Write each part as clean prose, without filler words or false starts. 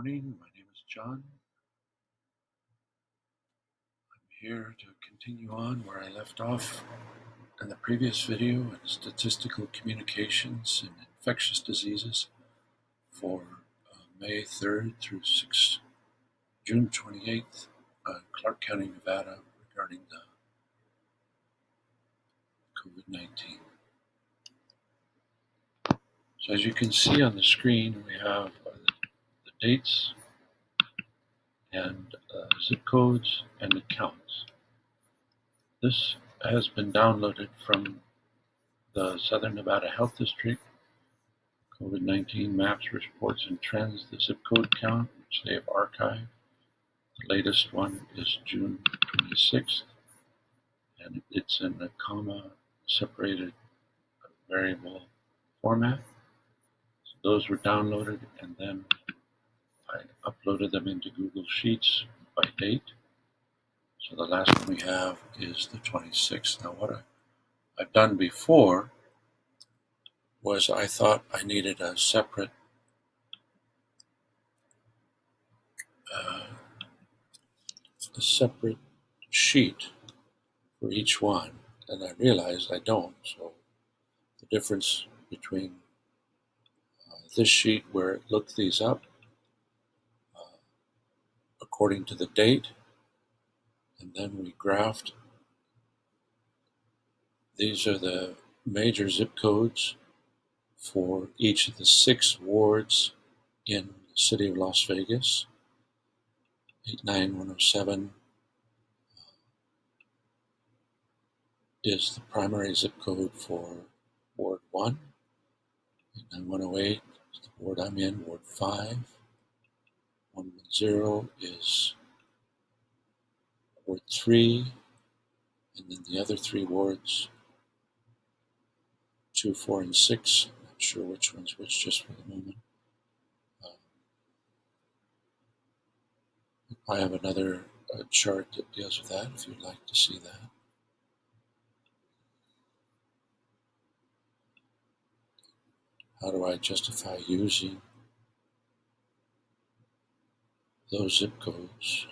morning. My name is John. I'm here to continue on where I left off in the previous video in statistical communications and infectious diseases for May 3rd through June 28th, Clark County, Nevada, regarding the COVID-19. So as you can see on the screen, we have the dates and zip codes and the counts. This has been downloaded from the Southern Nevada Health District, COVID-19 Maps, Reports, and Trends, the zip code count, which they have archived. The latest one is June 26th, and it's in a comma-separated variable format. So those were downloaded, and then I uploaded them into Google Sheets by date. So the last one we have is the 26th. Now what I've done before was I thought I needed a separate sheet for each one, and I realized I don't. So the difference between this sheet, where it looked these up according to the date, and then we graphed. These are the major zip codes for each of the 6 wards in the city of Las Vegas. 89107 is the primary zip code for Ward 1. 89108 is the ward I'm in, Ward 5. 110 is Ward 3, and then the other 3 wards, 2, 4, and 6. I'm not sure which one's which just for the moment. I have another chart that deals with that if you'd like to see that. How do I justify using those zip codes?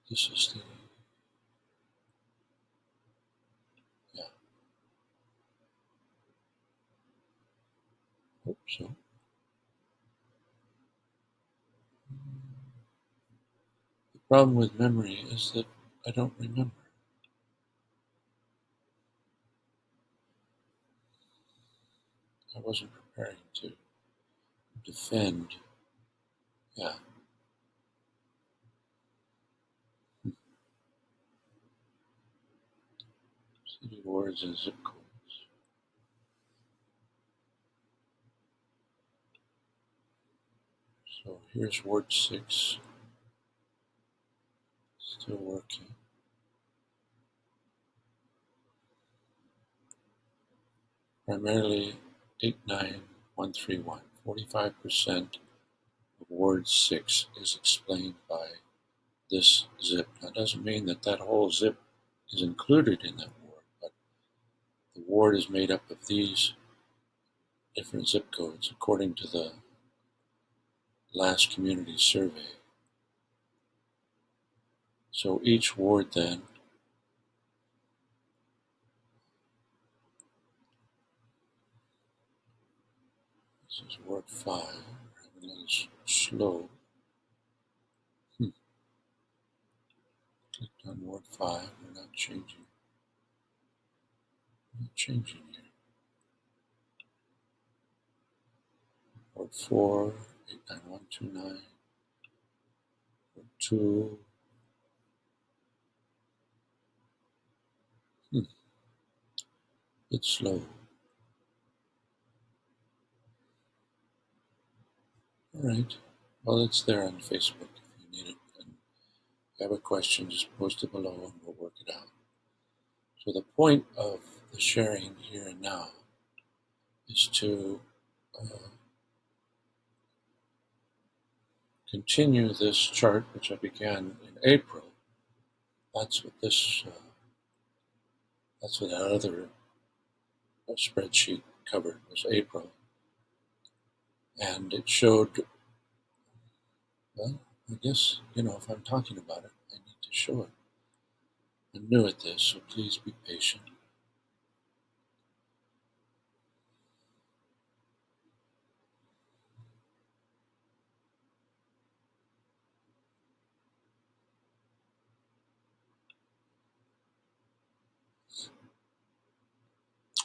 This is the, hope so. The problem with memory is that I don't remember. I wasn't preparing to defend. City wards and zip codes. So here's Ward 6. Still working. Primarily 89131. 45% of Ward 6 is explained by this zip. That doesn't mean that that whole zip is included in that ward, but the ward is made up of these different zip codes according to the last community survey. So each ward then this is Ward 5. We're having a little slow. Clicked on Ward 5. We're not changing. Not changing here. Ward 4, 89129. Ward 2. It's slow. Alright. Well, it's there on Facebook if you need it. And if you have a question, just post it below and we'll work it out. So the point of the sharing here and now is to continue this chart, which I began in April. That's what this, that's what that other spreadsheet covered, was April. And it showed, well, I guess, if I'm talking about it, I need to show it. I'm new at this, so please be patient.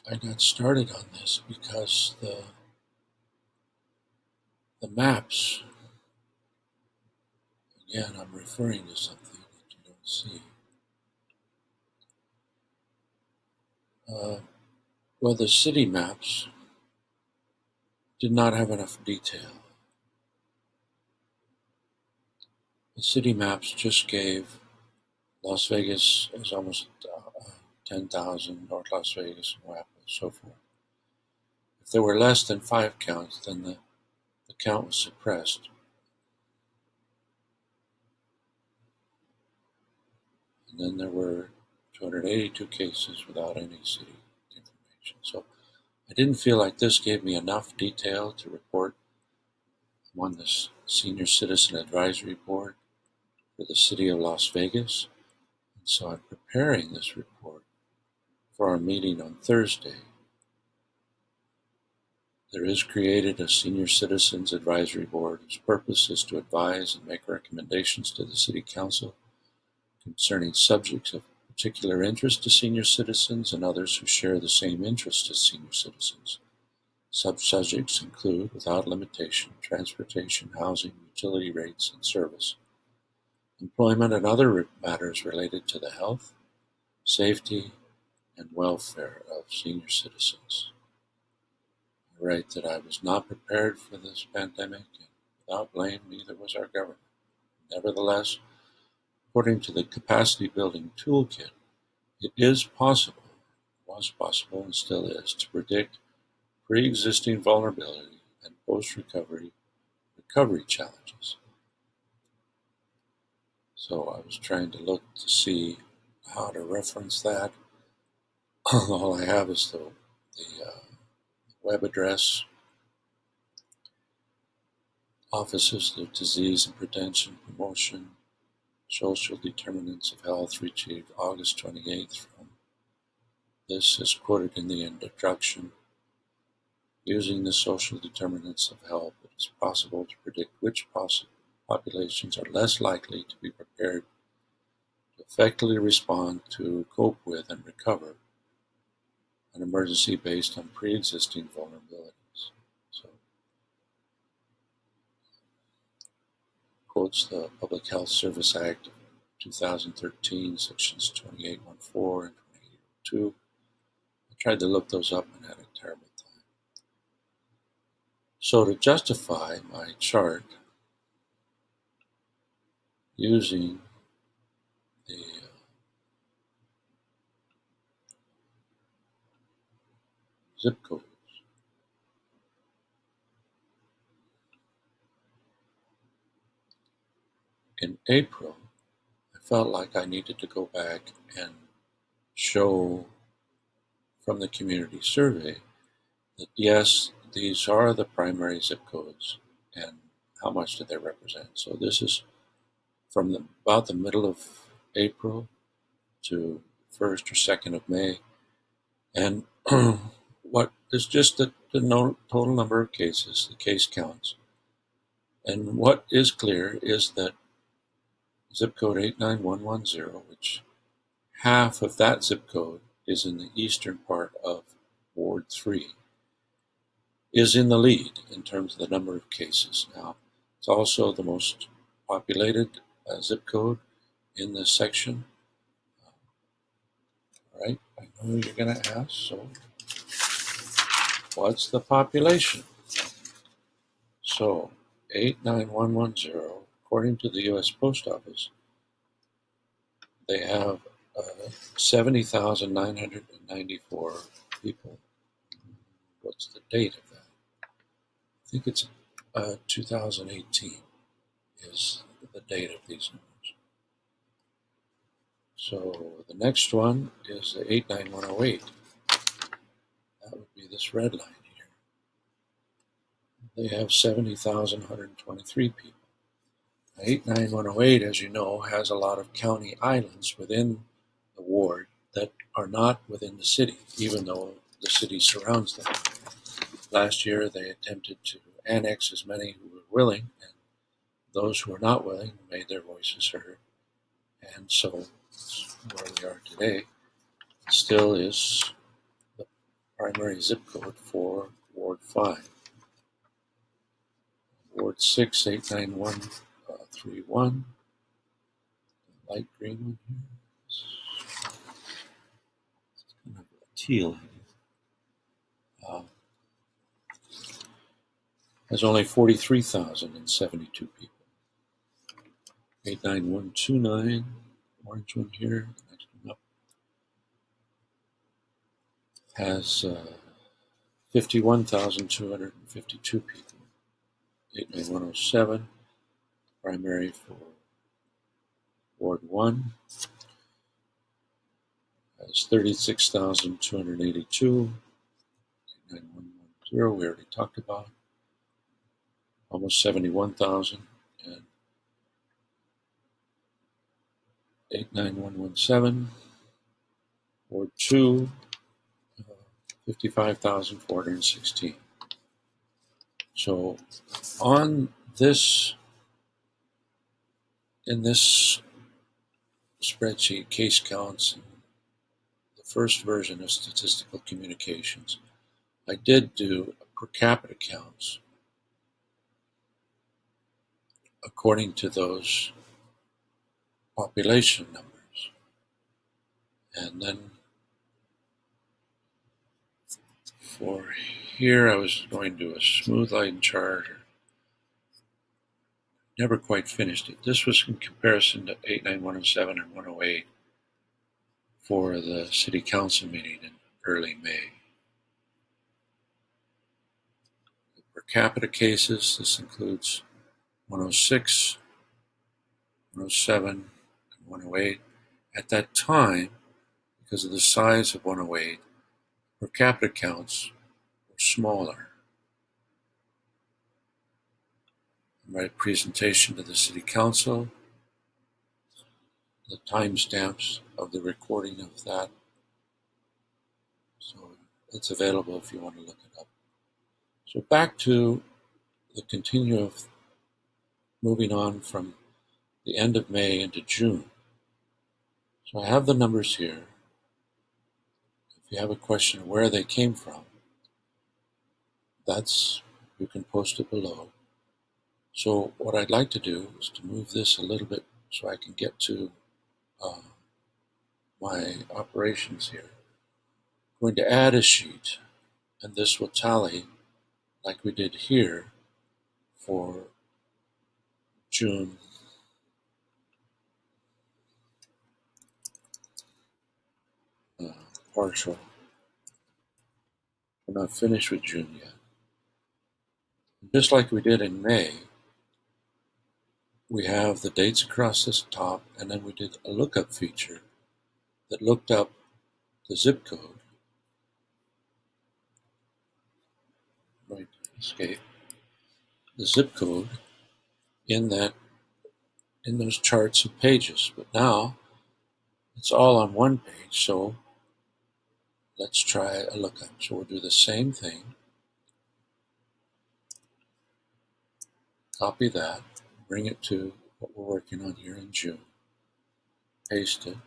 I got started on this because the maps, again, I'm referring to something that you don't see. Well, the city maps did not have enough detail. The city maps just gave Las Vegas as almost 10,000, North Las Vegas, and Waco, and so forth. If there were less than 5 counts, then the count was suppressed. And then there were 282 cases without any city information. So I didn't feel like this gave me enough detail to report. I'm on this Senior Citizen Advisory Board for the city of Las Vegas. And so I'm preparing this report for our meeting on Thursday. There is created a Senior Citizens Advisory Board whose purpose is to advise and make recommendations to the City Council concerning subjects of particular interest to senior citizens and others who share the same interest as senior citizens. Sub-subjects include, without limitation, transportation, housing, utility rates, and service, employment, and other matters related to the health, safety, and welfare of senior citizens. I write that I was not prepared for this pandemic, and without blame, neither was our government. Nevertheless, according to the Capacity Building Toolkit, it is possible, was possible, and still is, to predict pre-existing vulnerability and post-recovery challenges. So I was trying to look to see how to reference that. All I have is the web address, Offices of Disease and Prevention Promotion, Social Determinants of Health, retrieved August 28th from this is quoted in the introduction. Using the social determinants of health, it is possible to predict which populations are less likely to be prepared to effectively respond to, cope with, and recover an emergency based on pre-existing vulnerabilities. So, quotes the Public Health Service Act of 2013, sections 2814 and 2802. I tried to look those up and had a terrible time. So to justify my chart using the zip codes, in April, I felt like I needed to go back and show from the community survey that yes, these are the primary zip codes and how much do they represent. So this is from about the middle of April to 1st or 2nd of May. And what is just the total number of cases, the case counts. And what is clear is that zip code 89110, which half of that zip code is in the eastern part of Ward 3, is in the lead in terms of the number of cases. Now, it's also the most populated zip code in this section. All right, I know you're going to ask, so what's the population? So, 89110, according to the U.S. Post Office, they have 70,994 people. What's the date of that? I think it's 2018 is the date of these numbers. So the next one is the 89108. That would be this red line here. they have 70,123 people. 89108, as you know, has a lot of county islands within the ward that are not within the city, even though the city surrounds them. Last year, they attempted to annex as many who were willing, and those who were not willing made their voices heard. And so, where we are today, still is the primary zip code for Ward 5. Ward 6, 89131, the light green one here. It's kind of teal. Has only 43,072 people. 89129, orange one here, the next one up, has 51,252 people. 89107, primary for Ward 1, has 36,282. 89110, we already talked about, almost 71,000. And 89117, Ward 2, 55,416. So on this, in this spreadsheet, case counts, and the first version of statistical communications, I did do per capita counts according to those population numbers. And then for here, I was going to do a smooth line chart. Never quite finished it. This was in comparison to 89107 and 108 for the city council meeting in early May. The per capita cases, this includes 106, 107, and 108. At that time, because of the size of 108, per capita counts were smaller. My presentation to the city council, the timestamps of the recording of that, so it's available if you want to look it up. So back to the continuum of moving on from the end of May into June. So I have the numbers here. If you have a question of where they came from, you can post it below. So what I'd like to do is to move this a little bit so I can get to my operations here. I'm going to add a sheet, and this will tally like we did here for June. Partial. We're not finished with June yet. Just like we did in May, we have the dates across this top, and then we did a lookup feature that looked up the zip code. I'm going to escape the zip code in those charts of pages. But now it's all on one page, so let's try a lookup. So we'll do the same thing. Copy that, bring it to what we're working on here in June. Paste it.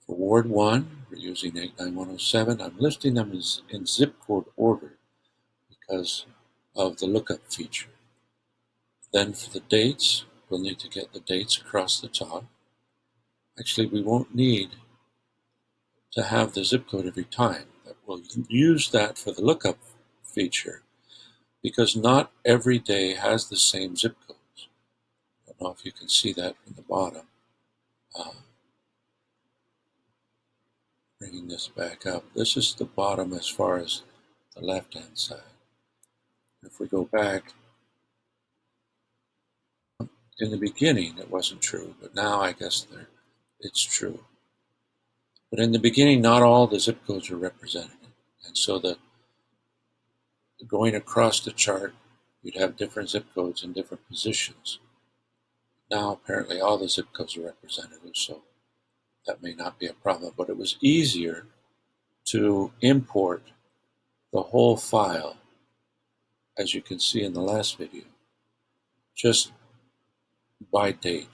For Ward 1, we're using 89107. I'm listing them in zip code order because of the lookup feature. Then for the dates, we'll need to get the dates across the top. Actually, we won't need to have the zip code every time. We'll use that for the lookup feature because not every day has the same zip codes. I don't know if you can see that from the bottom. Bringing this back up. This is the bottom as far as the left-hand side. If we go back, in the beginning it wasn't true, but now I guess it's true. But in the beginning, not all the zip codes are represented. And so going across the chart, you'd have different zip codes in different positions. Now, apparently, all the zip codes are representative, so that may not be a problem, but it was easier to import the whole file, as you can see in the last video, just by date,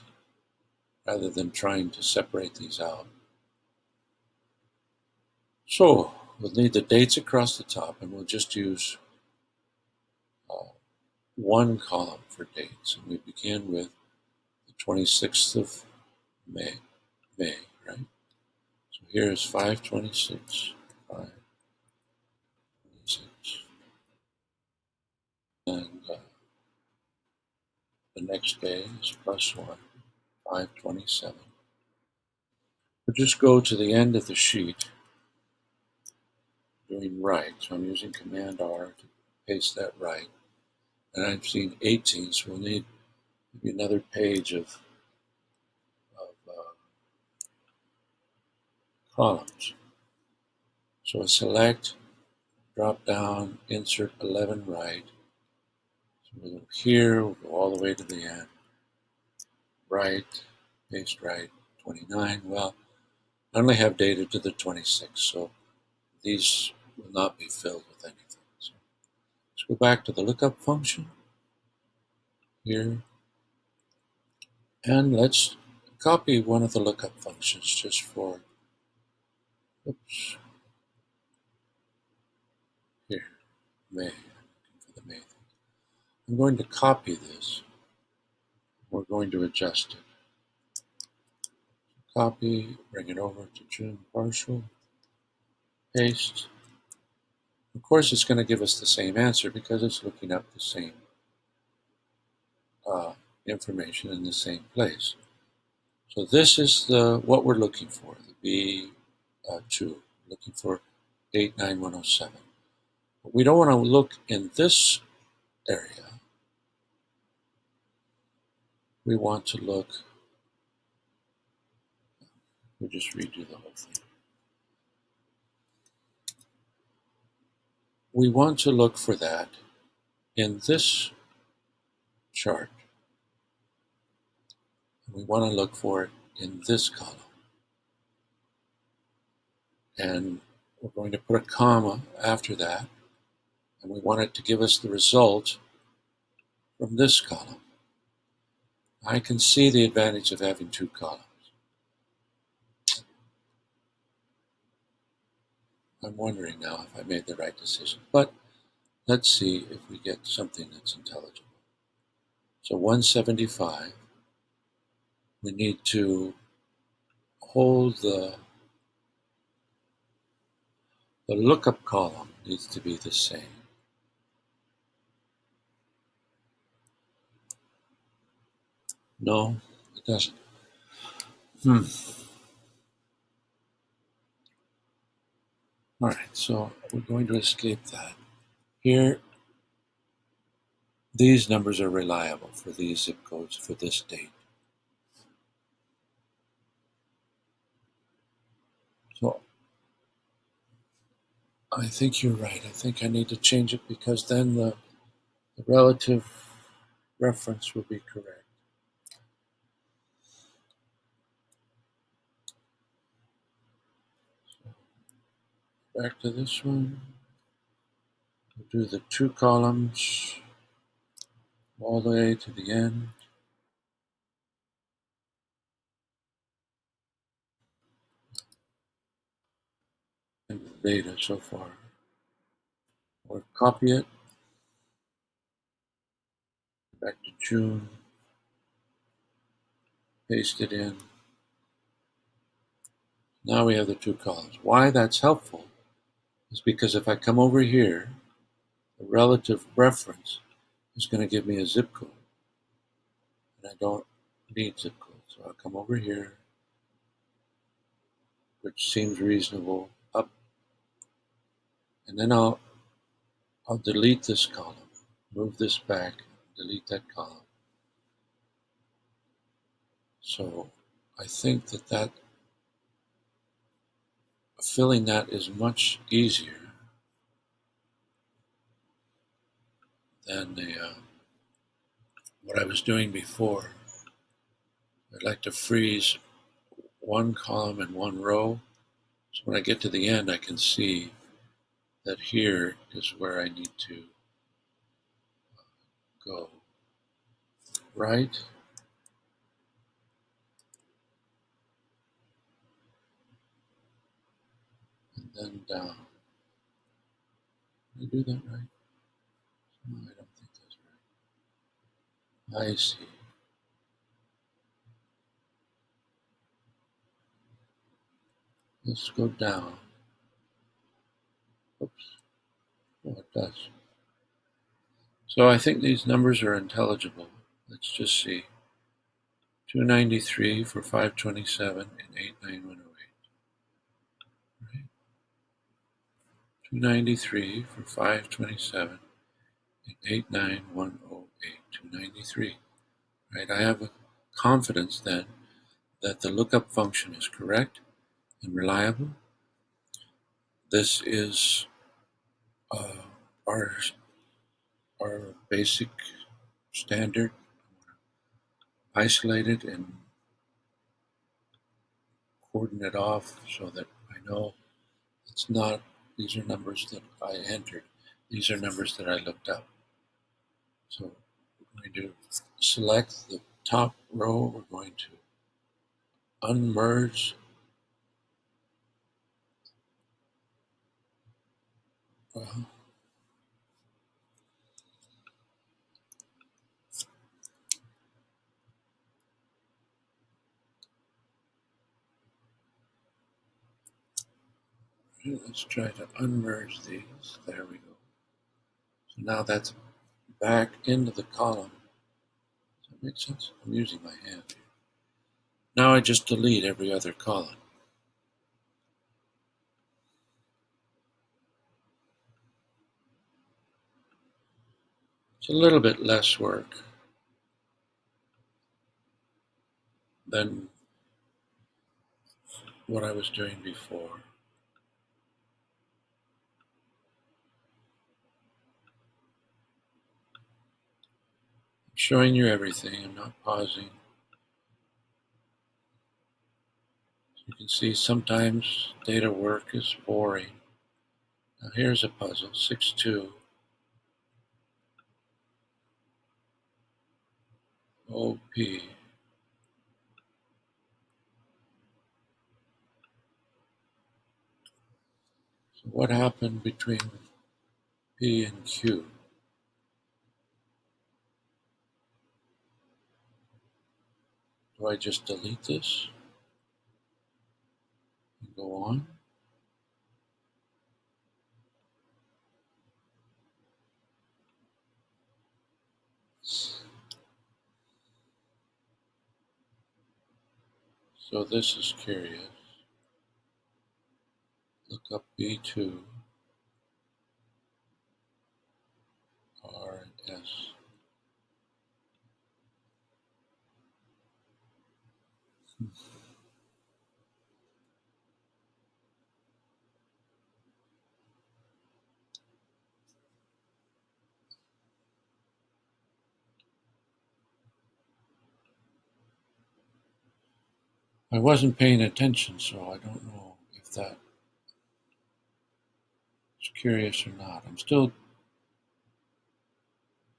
rather than trying to separate these out. So we'll need the dates across the top, and we'll just use one column for dates. And we begin with the 26th of May, right? So here's 5/26, 5/26, and the next day is +1, 5/27. We'll just go to the end of the sheet doing right. So I'm using Command R to paste that right. And I've seen 18, so we'll need maybe another page of columns. So I select, drop down, insert 11 right. So we'll go here, we'll go all the way to the end. Right, paste right, 29. Well, I only have data to the 26th, so these will not be filled with anything. So let's go back to the lookup function here, and let's copy one of the lookup functions just for, oops, here, May, looking for the May thing. I'm going to copy this. We're going to adjust it. Copy, bring it over to June partial, paste. Of course, it's going to give us the same answer because it's looking up the same information in the same place. So this is what we're looking for, the B2, looking for 89107. But we don't want to look in this area. We want to look, we'll just redo the whole thing. We want to look for that in this chart. We want to look for it in this column. And we're going to put a comma after that. And we want it to give us the result from this column. I can see the advantage of having two columns. I'm wondering now if I made the right decision. But let's see if we get something that's intelligible. So 175, we need to hold the lookup column needs to be the same. No, it doesn't. All right, so we're going to escape that. Here, these numbers are reliable for these zip codes for this date. So I think you're right. I think I need to change it because then the relative reference will be correct. So back to this one. We'll do the two columns all the way to the end. And the data so far. Or copy it. Back to June. Paste it in. Now we have the two columns. Why that's helpful is because if I come over here, the relative reference is going to give me a zip code. And I don't need zip code. So I'll come over here, which seems reasonable, up. And then I'll delete this column, move this back, delete that column. So I think that filling that is much easier than what I was doing before. I'd like to freeze one column and one row, so when I get to the end I can see that here is where I need to go. Right, and then down. Did I do that right? No, I don't think that's right. I see. Let's go down. Oops. Oh, it does. So I think these numbers are intelligible. Let's just see. 293 for 527 and 89108. Right? 293 for 527 and 89108. 293. Right? I have a confidence then that the lookup function is correct and reliable. This is uh, our basic standard, isolated and cordon it off so that I know it's not, these are numbers that I entered. These are numbers that I looked up. So we're going to select the top row. We're going to unmerge. Well, let's try to unmerge these. There we go. So now that's back into the column. Does that make sense? I'm using my hand here. Now I just delete every other column. It's a little bit less work than what I was doing before. I'm showing you everything. I'm not pausing. You can see sometimes data work is boring. Now here's a puzzle, 6-2 OP. So what happened between P and Q? Do I just delete this and go on? So this is curious. Look up B2, R, and S. I wasn't paying attention, so I don't know if that is curious or not. I'm still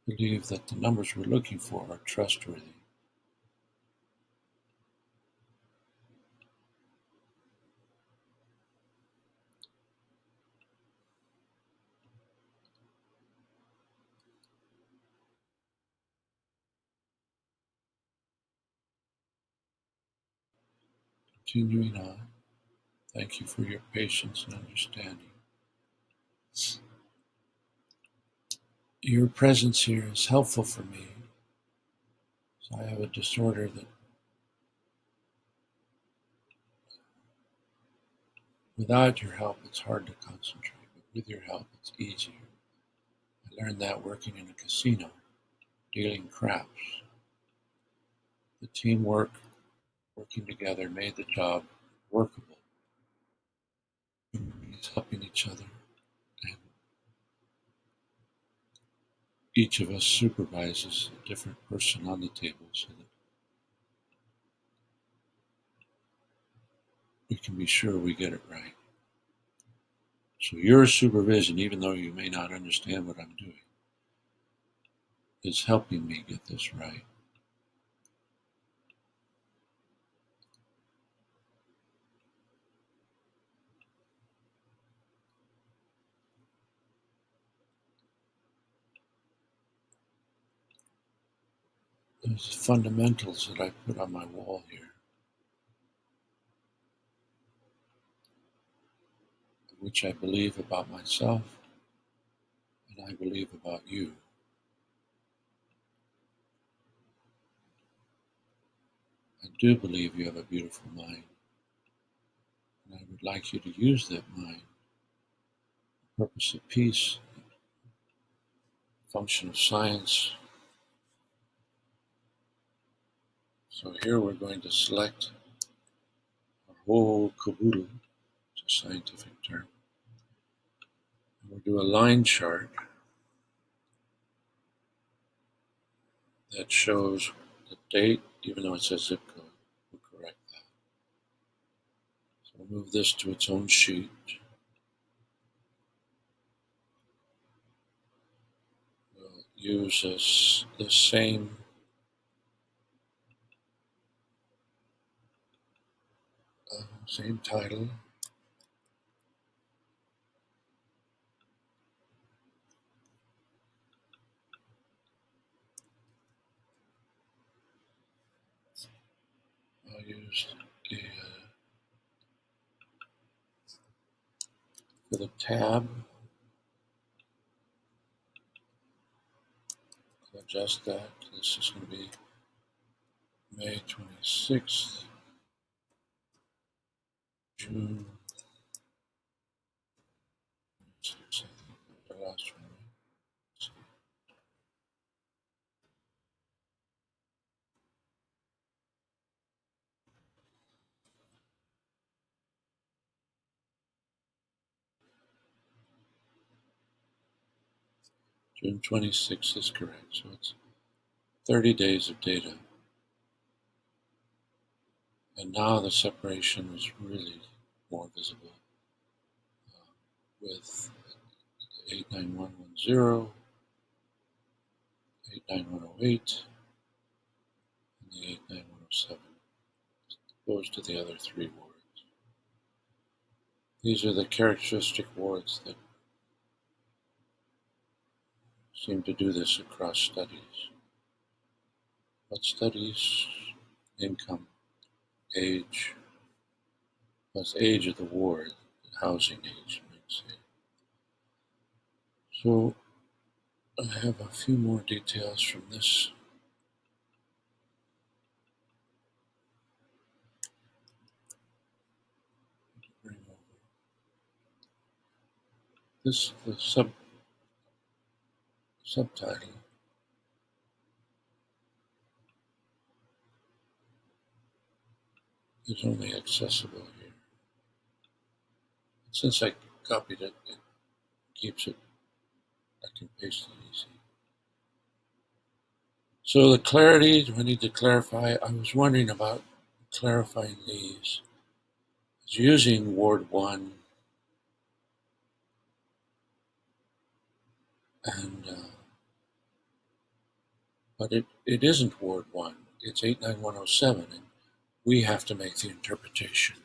believe that the numbers we're looking for are trustworthy. Continuing on, thank you for your patience and understanding. Your presence here is helpful for me. So I have a disorder that without your help it's hard to concentrate, but with your help it's easier. I learned that working in a casino, dealing craps. The teamwork, working together made the job workable. Everybody's helping each other and each of us supervises a different person on the table so that we can be sure we get it right. So your supervision, even though you may not understand what I'm doing, is helping me get this right. There's fundamentals that I put on my wall here, which I believe about myself and I believe about you. I do believe you have a beautiful mind, and I would like you to use that mind for the purpose of peace, function of science. So here we're going to select our whole caboodle, it's a scientific term. And we'll do a line chart that shows the date, even though it says zip code. We'll correct that. So we'll move this to its own sheet. We'll use the same title. I'll use for the tab. I'll adjust that. This is going to be May 26th, June 26th, the last one. June 26th is correct, so it's 30 days of data. And now the separation is really more visible with 89110, 89108, and the 89107, opposed to the other three wards. These are the characteristic wards that seem to do this across studies. What studies? Income, age, plus age of the ward, housing age, you might say. So I have a few more details from this. The subtitle is only accessible here. Since I copied it, it keeps it, I can paste it easy. So the clarity, do I need to clarify? I was wondering about clarifying these. It's using Ward 1 and but it isn't Ward 1, it's 89107, and we have to make the interpretation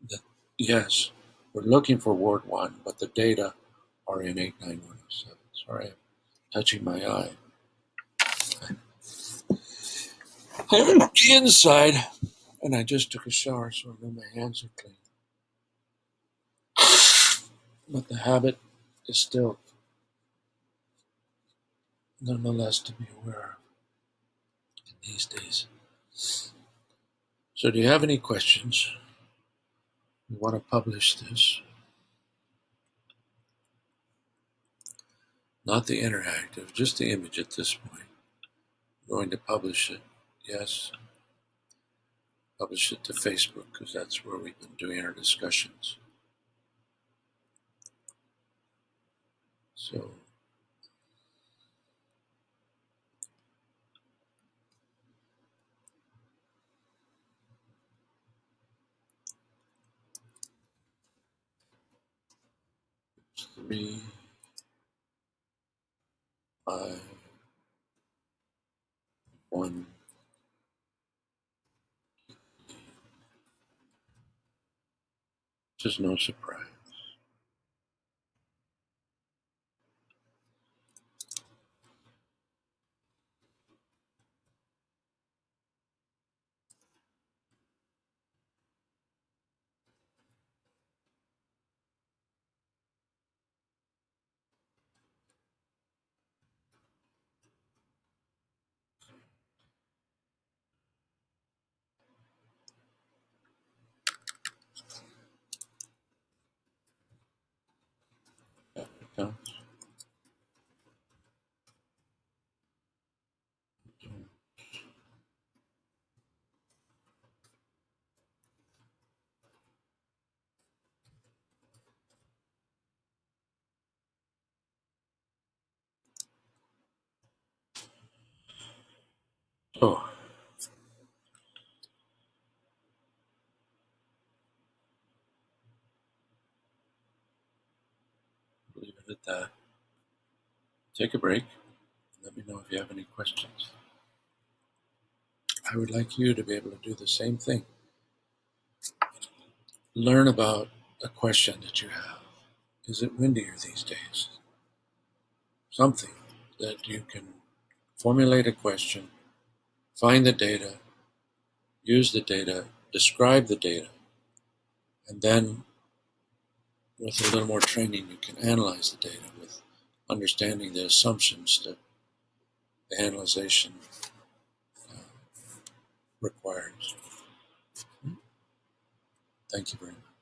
that, yes, we're looking for Ward 1, but the data are in 89107. Sorry, I'm touching my eye. I'm inside, and I just took a shower, so I know my hands are clean. But the habit is still, nonetheless, to be aware of in these days. So do you have any questions? We want to publish this. Not the interactive, just the image at this point. I'm going to publish it, yes. Publish it to Facebook, because that's where we've been doing our discussions. So 3, 5, 1. Which is no surprise. Counts. So, leave it at that. Take a break. Let me know if you have any questions. I would like you to be able to do the same thing. Learn about a question that you have. Is it windier these days? Something that you can formulate a question, find the data, use the data, describe the data, and then with a little more training you can analyze the data with understanding the assumptions that the analyzation requires. Thank you very much.